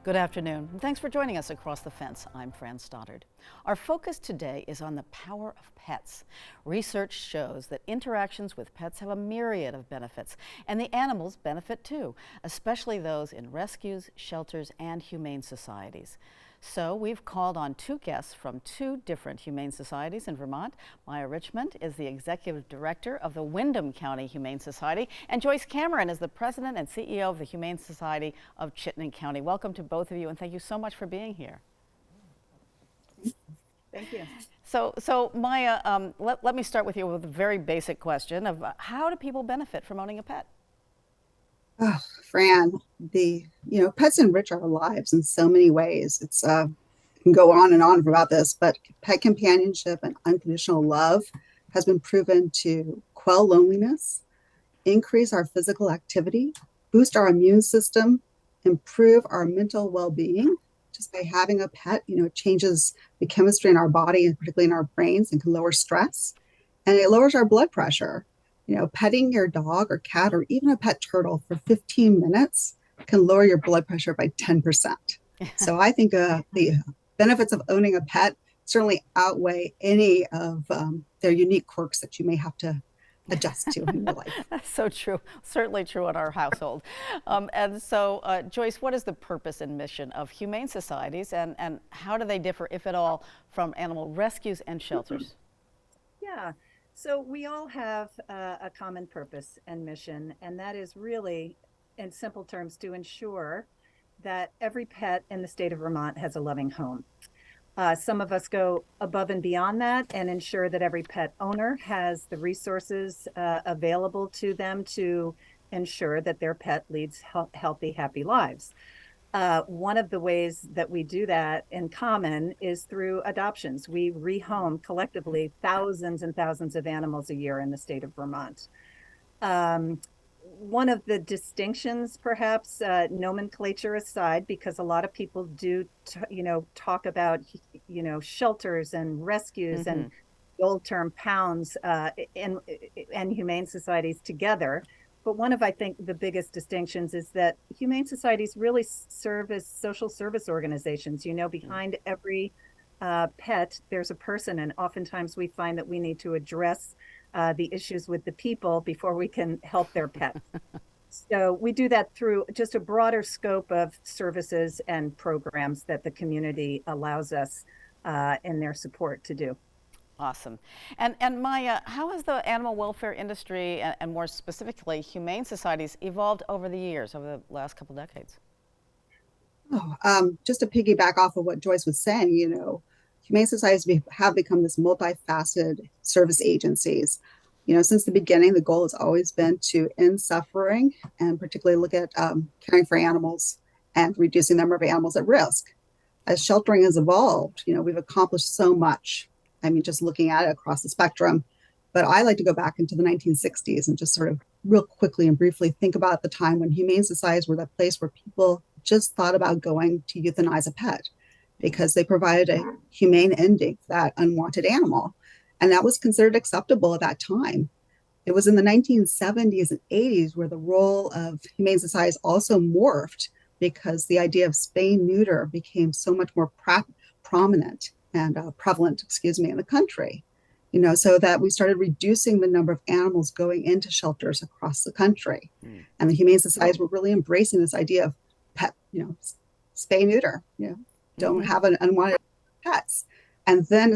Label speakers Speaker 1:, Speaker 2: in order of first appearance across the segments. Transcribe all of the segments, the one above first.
Speaker 1: Good afternoon, and thanks for joining us across the fence. I'm Fran Stoddard. Our focus today is on the power of pets. Research shows that interactions with pets have a myriad of benefits, and the animals benefit too, especially those in rescues, shelters, and humane societies. So we've called on two guests from two different humane societies in Vermont. Maya Richmond is the executive director of the Windham County Humane Society, and Joyce Cameron is the president and CEO of the Humane Society of Chittenden County. Welcome to both of you, and thank you so much for being here.
Speaker 2: Thank you.
Speaker 1: So Maya, let me start with you with a very basic question of how do people benefit from owning a pet?
Speaker 3: Oh, Fran, pets enrich our lives in so many ways. It's can go on and on about this, but pet companionship and unconditional love has been proven to quell loneliness, increase our physical activity, boost our immune system, improve our mental well-being. Just by having a pet, it changes the chemistry in our body and particularly in our brains and can lower stress. And it lowers our blood pressure. Petting your dog or cat or even a pet turtle for 15 minutes can lower your blood pressure by 10%. So I think the benefits of owning a pet certainly outweigh any of their unique quirks that you may have to adjust to in your life.
Speaker 1: That's so true. Certainly true in our household. And so, Joyce, what is the purpose and mission of humane societies, and how do they differ, if at all, from animal rescues and shelters?
Speaker 2: Yeah. So we all have a common purpose and mission, and that is really, in simple terms, to ensure that every pet in the state of Vermont has a loving home. Some of us go above and beyond that and ensure that every pet owner has the resources available to them to ensure that their pet leads healthy, happy lives. One of the ways that we do that in common is through adoptions. We rehome collectively thousands and thousands of animals a year in the state of Vermont. One of the distinctions, perhaps, nomenclature aside, because a lot of people do, talk about, shelters and rescues and the old term pounds and humane societies together. But one of, I think, the biggest distinctions is that humane societies really serve as social service organizations. Behind every pet, there's a person, and oftentimes we find that we need to address the issues with the people before we can help their pets. So we do that through just a broader scope of services and programs that the community allows us in their support to do.
Speaker 1: Awesome. And Maya, how has the animal welfare industry, and more specifically humane societies, evolved over the years, over the last couple decades?
Speaker 3: Just to piggyback off of what Joyce was saying, humane societies have become this multifaceted service agencies. Since the beginning, the goal has always been to end suffering and particularly look at caring for animals and reducing the number of animals at risk. As sheltering has evolved, we've accomplished so much. Just looking at it across the spectrum. But I like to go back into the 1960s and just sort of real quickly and briefly think about the time when humane societies were that place where people just thought about going to euthanize a pet because they provided a humane ending for that unwanted animal. And that was considered acceptable at that time. It was in the 1970s and 80s where the role of humane societies also morphed because the idea of spay-neuter became so much more prominent and prevalent, in the country, so that we started reducing the number of animals going into shelters across the country. And the humane societies were really embracing this idea of pet, spay neuter, don't have an unwanted pets. And then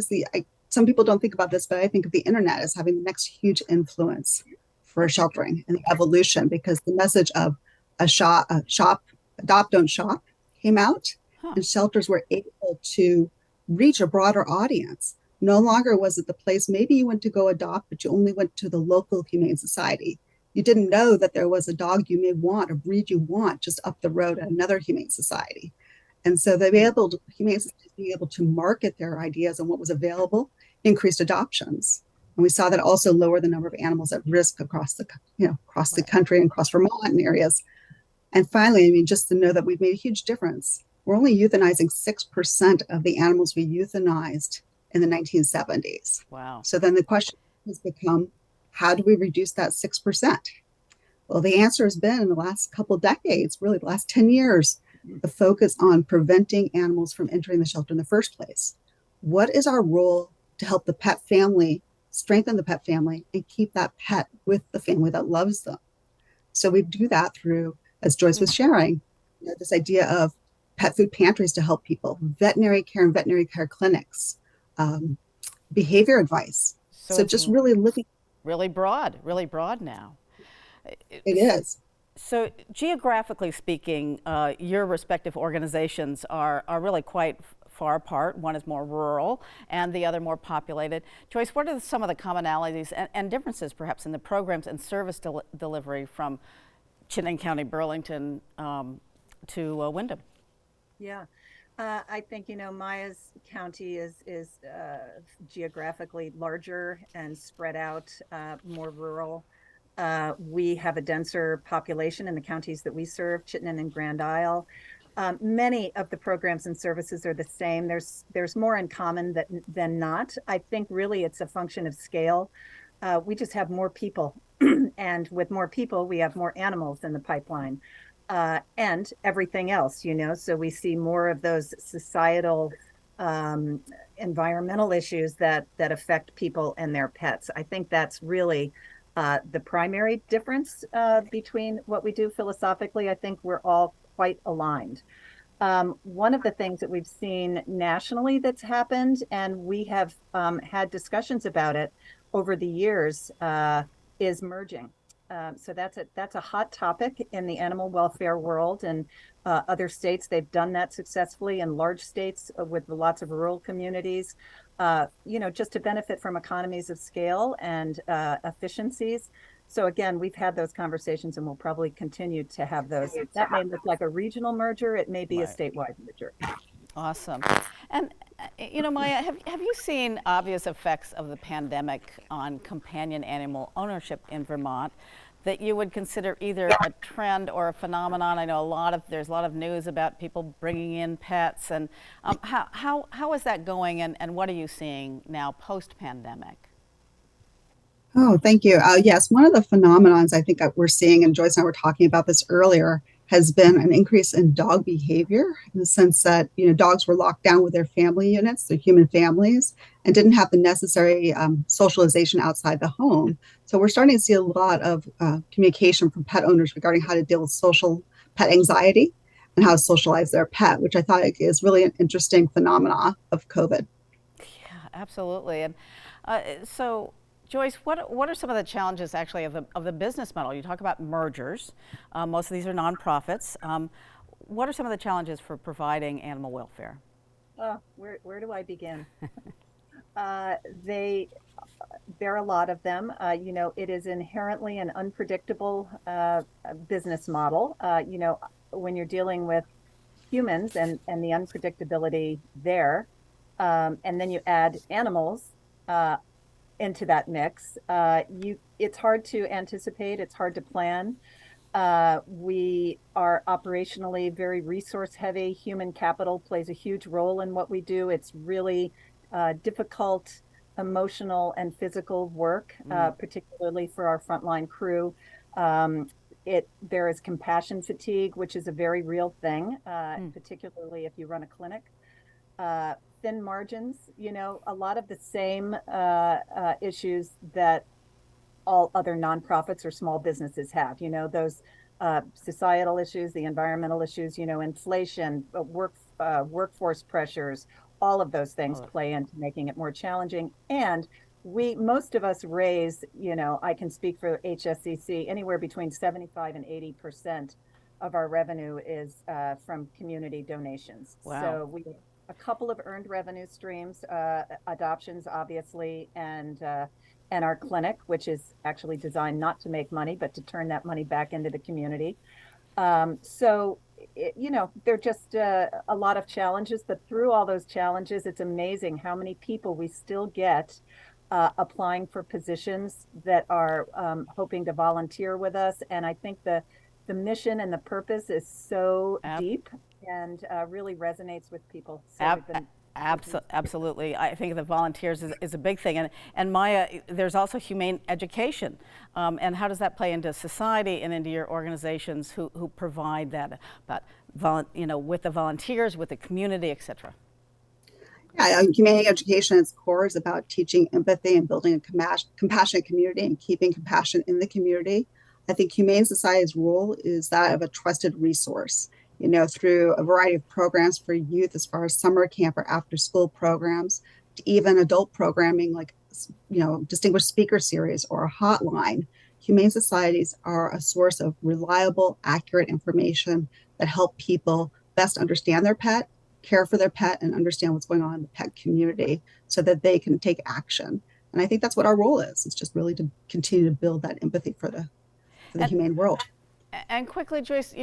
Speaker 3: some people don't think about this, but I think of the internet as having the next huge influence for sheltering and the evolution, because the message of adopt, don't shop came out, and shelters were able to reach a broader audience. No longer was it the place maybe you went to go adopt, but you only went to the local humane society. You didn't know that there was a dog you may want, a breed you want, just up the road at another humane society. And so humane societies being able to market their ideas on what was available, increased adoptions. And we saw that also lower the number of animals at risk across the country and across Vermont and areas. And finally, just to know that we've made a huge difference. We're only euthanizing 6% of the animals we euthanized in the 1970s.
Speaker 1: Wow.
Speaker 3: So then the question has become, how do we reduce that 6%? Well, the answer has been in the last couple of decades, really the last 10 years, the focus on preventing animals from entering the shelter in the first place. What is our role to help the pet family, strengthen the pet family, and keep that pet with the family that loves them? So we do that through, as Joyce was sharing, this idea of pet food pantries to help people, veterinary care and veterinary care clinics, um, behavior advice.
Speaker 1: So
Speaker 3: So
Speaker 1: it's
Speaker 3: just really looking.
Speaker 1: really broad now.
Speaker 3: It is.
Speaker 1: So geographically speaking, your respective organizations are really quite far apart. One is more rural and the other more populated. Joyce, what are some of the commonalities and differences perhaps in the programs and service delivery from Chittenden County, Burlington to Windham?
Speaker 2: Yeah. I think, Maya's county is geographically larger and spread out, more rural. We have a denser population in the counties that we serve, Chittenden and Grand Isle. Many of the programs and services are the same. There's more in common than not. I think really it's a function of scale. We just have more people, and with more people, we have more animals in the pipeline, and everything else, So we see more of those societal, environmental issues that affect people and their pets. I think that's really the primary difference between what we do philosophically. I think we're all quite aligned. One of the things that we've seen nationally that's happened, and we have had discussions about it over the years, is merging. So that's a hot topic in the animal welfare world, and other states, they've done that successfully, in large states with lots of rural communities, just to benefit from economies of scale and efficiencies. So again, we've had those conversations and we'll probably continue to have those. That may look like a regional merger. It may be a statewide merger.
Speaker 1: Awesome. And, Maya, have you seen obvious effects of the pandemic on companion animal ownership in Vermont that you would consider either a trend or a phenomenon? I know there's a lot of news about people bringing in pets, and how is that going, and what are you seeing now post-pandemic?
Speaker 3: Oh, thank you. Yes, one of the phenomenons I think that we're seeing, and Joyce and I were talking about this earlier, has been an increase in dog behavior, in the sense that dogs were locked down with their family units, their human families, and didn't have the necessary socialization outside the home. So we're starting to see a lot of communication from pet owners regarding how to deal with social pet anxiety and how to socialize their pet, which I thought is really an interesting phenomena of COVID.
Speaker 1: Yeah, absolutely. And so, Joyce, what are some of the challenges actually of the business model? You talk about mergers. Most of these are nonprofits. What are some of the challenges for providing animal welfare?
Speaker 2: Where do I begin? There are a lot of them. It is inherently an unpredictable business model. When you're dealing with humans and the unpredictability there, and then you add animals into that mix, it's hard to anticipate, it's hard to plan. We are operationally very resource heavy. Human capital plays a huge role in what we do. It's really difficult emotional and physical work, particularly for our frontline crew. There is compassion fatigue, which is a very real thing, particularly if you run a clinic. Thin margins, a lot of the same issues that all other nonprofits or small businesses have, those societal issues, the environmental issues, inflation, workforce pressures, all of those things play into making it more challenging. And most of us raise, I can speak for HSCC, anywhere between 75 and 80% of our revenue is from community donations.
Speaker 1: Wow.
Speaker 2: So we have a couple of earned revenue streams, adoptions, obviously, and our clinic, which is actually designed not to make money, but to turn that money back into the community. So, there are just a lot of challenges, but through all those challenges, it's amazing how many people we still get applying for positions that are hoping to volunteer with us. And I think the mission and the purpose is so deep and really resonates with people. So
Speaker 1: Absolutely. I think the volunteers is a big thing. And Maya, there's also humane education. And how does that play into society and into your organizations who provide that about with the volunteers, with the community, etc.
Speaker 3: Yeah, humane education at its core is about teaching empathy and building a compassionate community and keeping compassion in the community. I think Humane Society's role is that of a trusted resource, through a variety of programs for youth as far as summer camp or after school programs, to even adult programming like, distinguished speaker series or a hotline. Humane societies are a source of reliable, accurate information that help people best understand their pet, care for their pet, and understand what's going on in the pet community so that they can take action. And I think that's what our role is. It's just really to continue to build that empathy for the humane world.
Speaker 1: And quickly, Joyce,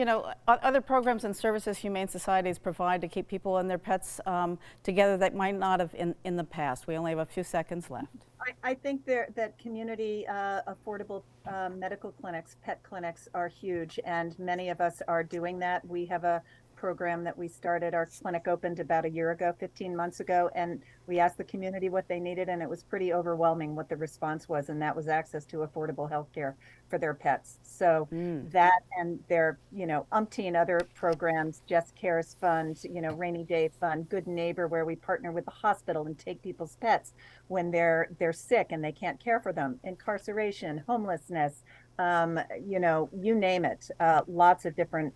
Speaker 1: other programs and services humane societies provide to keep people and their pets together that might not have in the past. We only have a few seconds left.
Speaker 2: I think that community affordable medical clinics, pet clinics are huge, and many of us are doing that. We have a program that we started. Our clinic opened about a year ago, 15 months ago, and we asked the community what they needed, and it was pretty overwhelming what the response was, and that was access to affordable health care for their pets. So that, and their, umpteen other programs, Just Cares Fund, Rainy Day Fund, Good Neighbor, where we partner with the hospital and take people's pets when they're sick and they can't care for them, incarceration, homelessness, you name it, lots of different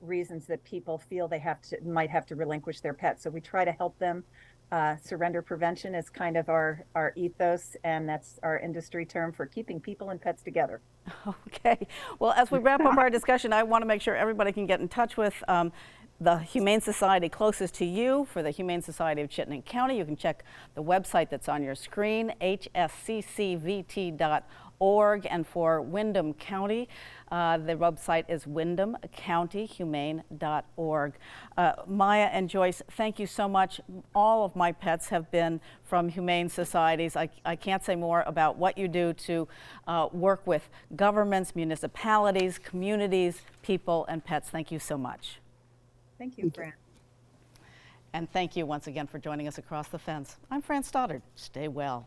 Speaker 2: reasons that people feel they might have to relinquish their pets. So we try to help them. Surrender prevention is kind of our ethos, and that's our industry term for keeping people and pets together.
Speaker 1: Okay. Well, as we wrap up our discussion, I want to make sure everybody can get in touch with the Humane Society closest to you. For the Humane Society of Chittenden County, you can check the website that's on your screen, hsccvt.org. And for Windham County, the website is windhamcountyhumane.org. Maya and Joyce, thank you so much. All of my pets have been from humane societies. I can't say more about what you do to work with governments, municipalities, communities, people, and pets. Thank you so much.
Speaker 2: Thank you, Fran.
Speaker 1: And thank you once again for joining us across the fence. I'm Fran Stoddard. Stay well.